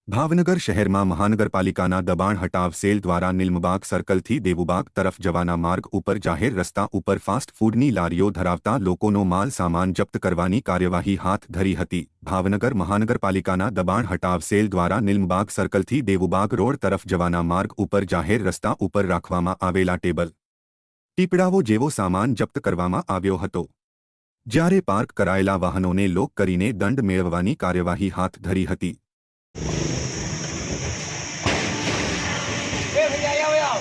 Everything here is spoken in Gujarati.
ભાવનગર શહેરમાં મહાનગરપાલિકાના દબાણ હટાવ સેલ દ્વારા નિલમબાગ સર્કલથી દેવુબાગ તરફ જવાના માર્ગ ઉપર જાહેર રસ્તા ઉપર ફાસ્ટ ફૂડની લારીઓ ધરાવતા લોકોનો માલ સામાન જપ્ત કરવાની કાર્યવાહી હાથ ધરી હતી। ભાવનગર મહાનગરપાલિકાના દબાણ હટાવ સેલ દ્વારા નિલમબાગ સર્કલથી દેવુબાગ રોડ તરફ જવાના માર્ગ ઉપર જાહેર રસ્તા ઉપર રાખવામાં આવેલા ટેબલ ટીપડાઓ જેવો સામાન જપ્ત કરવામાં આવ્યો હતો, જ્યારે પાર્ક કરાયેલા વાહનોને લોક કરીને દંડ મેળવવાની કાર્યવાહી હાથ ધરી હતી। भैया आओ।